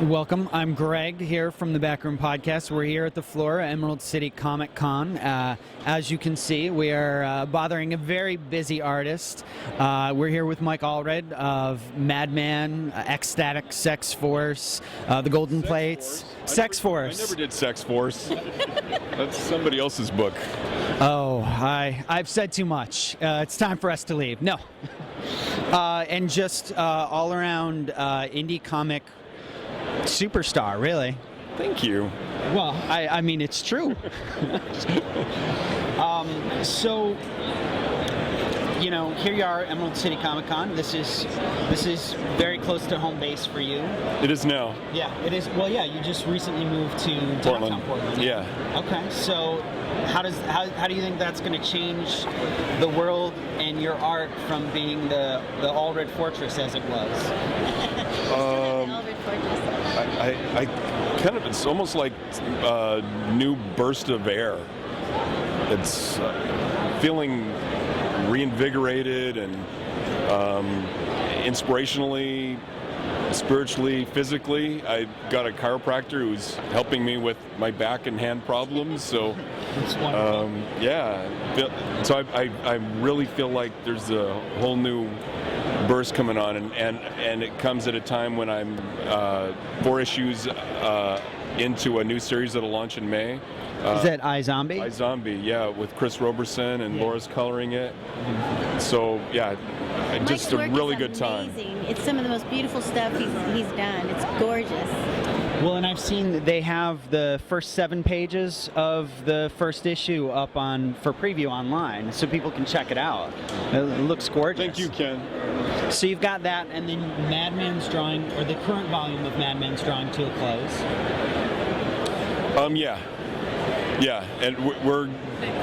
Welcome. I'm Greg here from the Backroom podcast. We're here at the floor at Emerald City Comic Con. As you can see, we are bothering a very busy artist. We're here with Mike Allred of Madman, Ecstatic, Sex Force, The Golden Plates. Sex Force. I never did Sex Force. That's somebody else's book. Oh, I've said too much. It's time for us to leave. No. And just all around indie comic superstar, really. Thank you. Well, I mean, it's true. So, you know, here you are, Emerald City Comic Con. This is very close to home base for you. It is now. Yeah, it is. Well, yeah, you just recently moved to downtown Portland. Yeah. Okay, so how do you think that's going to change the world and your art from being the Allred Fortress as it was? I kind of, it's almost like a new burst of air. It's feeling reinvigorated and inspirationally, spiritually, physically. I got a chiropractor who's helping me with my back and hand problems. So, yeah. So I really feel like there's a whole new burst coming on, and it comes at a time when I'm 4 issues into a new series that'll launch in May. Is that iZombie? iZombie, yeah, with Chris Roberson and Laura's coloring it. So yeah, just a really good time. It's some of the most beautiful stuff he's done. It's gorgeous. Well, and I've seen that they have the first 7 pages of the first issue up for preview online, so people can check it out. It looks gorgeous. Thank you, Ken. So you've got that, and then Madman's drawing, or the current volume of Madman's drawing to a close. Yeah, and we're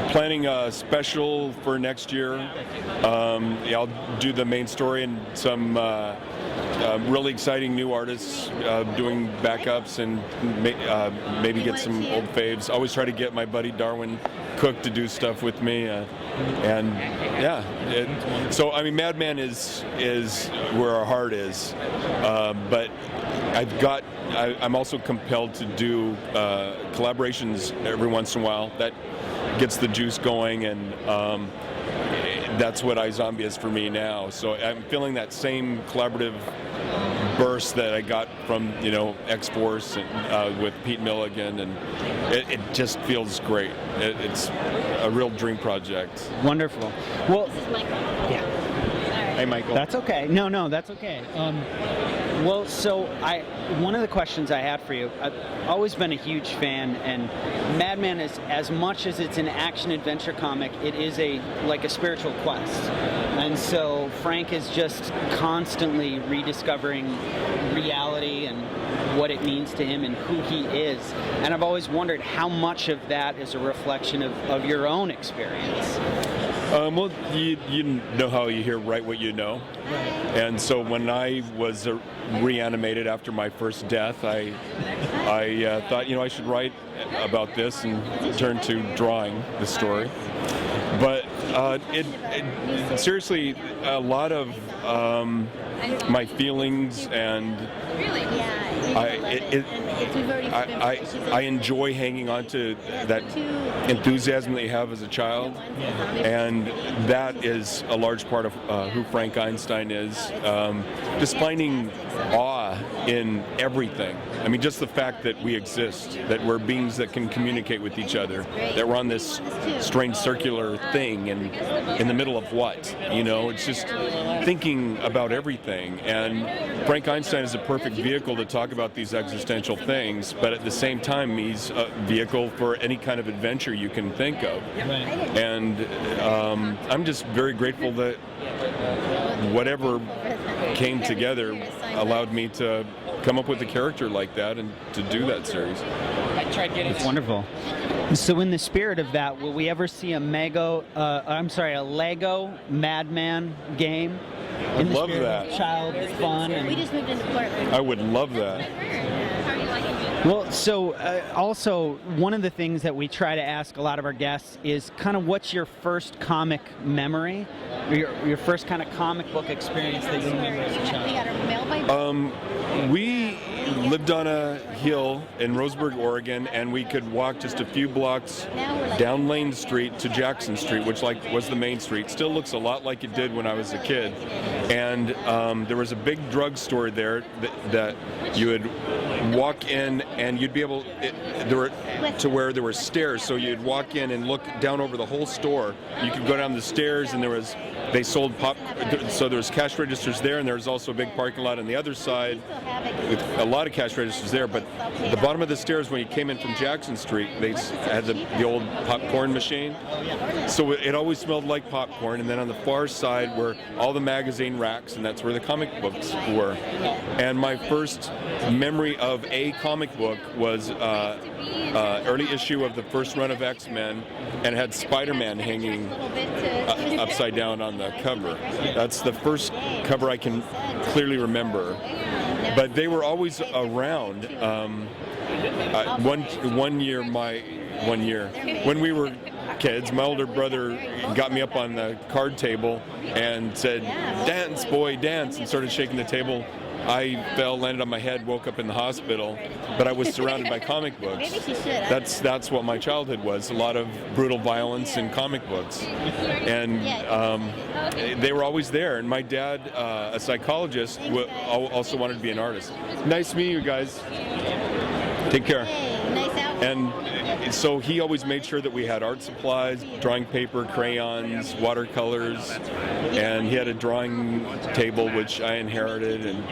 planning a special for next year. I'll do the main story and some really exciting new artists doing backups, and maybe get some old faves. I always try to get my buddy Darwin Cook to do stuff with me, and yeah. So I mean, Madman is where our heart is, but I'm also compelled to do collaborations every once in a while. That gets the juice going, and that's what iZombie is for me now. So I'm feeling that same collaborative burst that I got from, X-Force and, with Pete Milligan, and it just feels great. It's a real dream project. Wonderful. Well, This is Michael. yeah. Hey, Michael. That's okay. No, that's okay. Well, so one of the questions I had for you, I've always been a huge fan, and Madman is, as much as it's an action-adventure comic, it is like a spiritual quest. And so Frank is just constantly rediscovering reality and what it means to him and who he is. And I've always wondered how much of that is a reflection of your own experience. Well, you know how you write what you know. Right. And so when I was reanimated after my first death, I thought, I should write about this, and turn to drawing the story. But seriously, a lot of my feelings and I enjoy hanging on to that enthusiasm that you have as a child, and that is a large part of who Frank Einstein is. Just finding awe in everything. I mean, just the fact that we exist, that we're beings that can communicate with each other, that we're on this strange circular thing, and in the middle of what? It's just thinking about everything. And Frank Einstein is a perfect vehicle to talk about these existential things, but at the same time, he's a vehicle for any kind of adventure you can think of. Right. And I'm just very grateful that whatever came together allowed me to come up with a character like that and to do that series. It's wonderful. So in the spirit of that, will we ever see a Lego Madman game? I'd love that. Child fun. We just moved into Portland. I would love that. How are you liking it? Well, so also one of the things that we try to ask a lot of our guests is kind of what's your first comic memory, or your first kind of comic book experience that you remember as a child? We got our mail by We lived on a hill in Roseburg, Oregon, and we could walk just a few blocks down Lane Street to Jackson Street, which was the main street. Still looks a lot like it did when I was a kid. And there was a big drugstore there that you would walk in, and you'd be able to where there were stairs, so you'd walk in and look down over the whole store. You could go down the stairs, and they sold pop, so there was cash registers there, and there was also a big parking lot on the other side with a lot of cash registers there. But at the bottom of the stairs, when you came in from Jackson Street, they had the old popcorn machine, so it always smelled like popcorn. And then on the far side were all the magazine racks, and that's where the comic books were. And my first memory of a comic book was early issue of the first run of X-Men, and it had Spider-Man hanging upside down on the cover. That's the first cover I can clearly remember. But they were always around. One year, when we were kids, my older brother got me up on the card table and said, "Dance, boy, dance," and started shaking the table. I fell, landed on my head, woke up in the hospital, but I was surrounded by comic books. That's what my childhood was, a lot of brutal violence in comic books. And they were always there. And my dad, a psychologist, also wanted to be an artist. Nice meeting you guys. Take care. And so he always made sure that we had art supplies, drawing paper, crayons, watercolors, and he had a drawing table which I inherited. And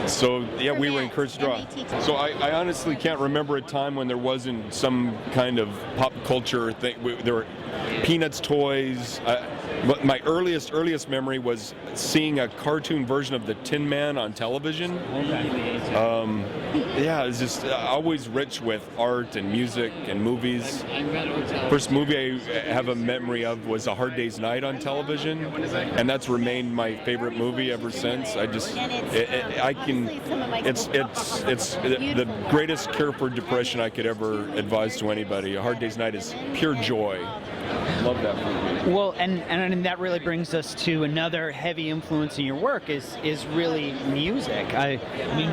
so, yeah, we were encouraged to draw. So I honestly can't remember a time when there wasn't some kind of pop culture thing. There were Peanuts toys. My earliest memory was seeing a cartoon version of the Tin Man on television. Yeah, it's just always rich with art and music and movies. First movie I have a memory of was A Hard Day's Night on television, and that's remained my favorite movie ever since. It's the greatest cure for depression I could ever advise to anybody. A Hard Day's Night is pure joy. Love that movie. Well, and that really brings us to another heavy influence in your work is really music. I mean,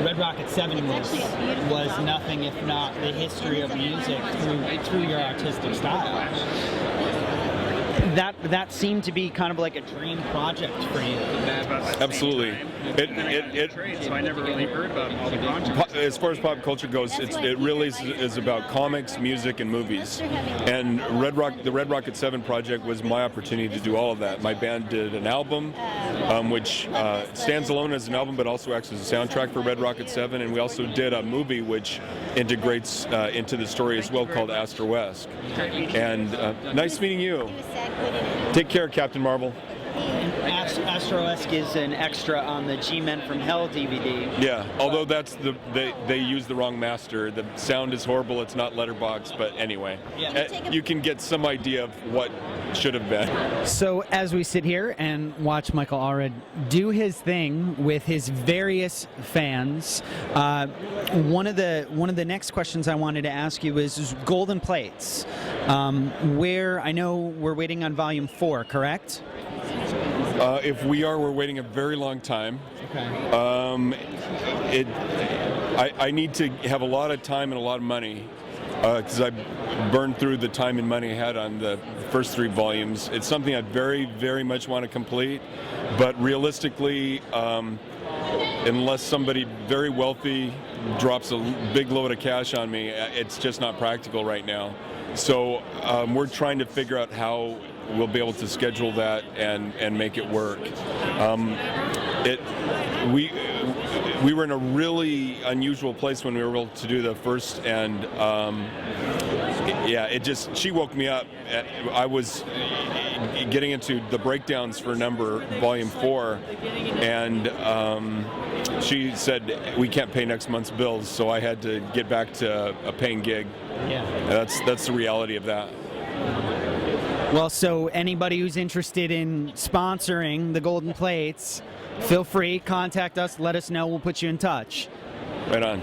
Red Rocket 7 was nothing if not the history of music through your artistic style. That seemed to be kind of like a dream project for you. Absolutely. So I never really heard about all the projects. As far as pop culture goes, it really is about comics, music, and movies. And the Red Rocket 7 project was my opportunity to do all of that. My band did an album, which stands alone as an album, but also acts as a soundtrack for Red Rocket 7. And we also did a movie which integrates into the story as well, called Astro-esque. And nice meeting you. Take care, Captain Marvel. Astro-esque is an extra on the G-Men from Hell DVD. Yeah, although they use the wrong master. The sound is horrible. It's not letterbox, but anyway, you can get some idea of what should have been. So as we sit here and watch Michael Allred do his thing with his various fans, one of the next questions I wanted to ask you is Golden Plates, where I know we're waiting on Volume 4, correct? If we are, we're waiting a very long time. Okay. I need to have a lot of time and a lot of money because I burned through the time and money I had on the first 3 volumes. It's something I very, very much want to complete, but realistically, unless somebody very wealthy drops a big load of cash on me, it's just not practical right now. So we're trying to figure out how we'll be able to schedule that and make it work. We were in a really unusual place when we were able to do the first, and she woke me up. I was getting into the breakdowns for Volume 4, and she said we can't pay next month's bills, so I had to get back to a paying gig. Yeah. That's the reality of that. Well, so anybody who's interested in sponsoring the Golden Plates, feel free, contact us, let us know, we'll put you in touch. Right on.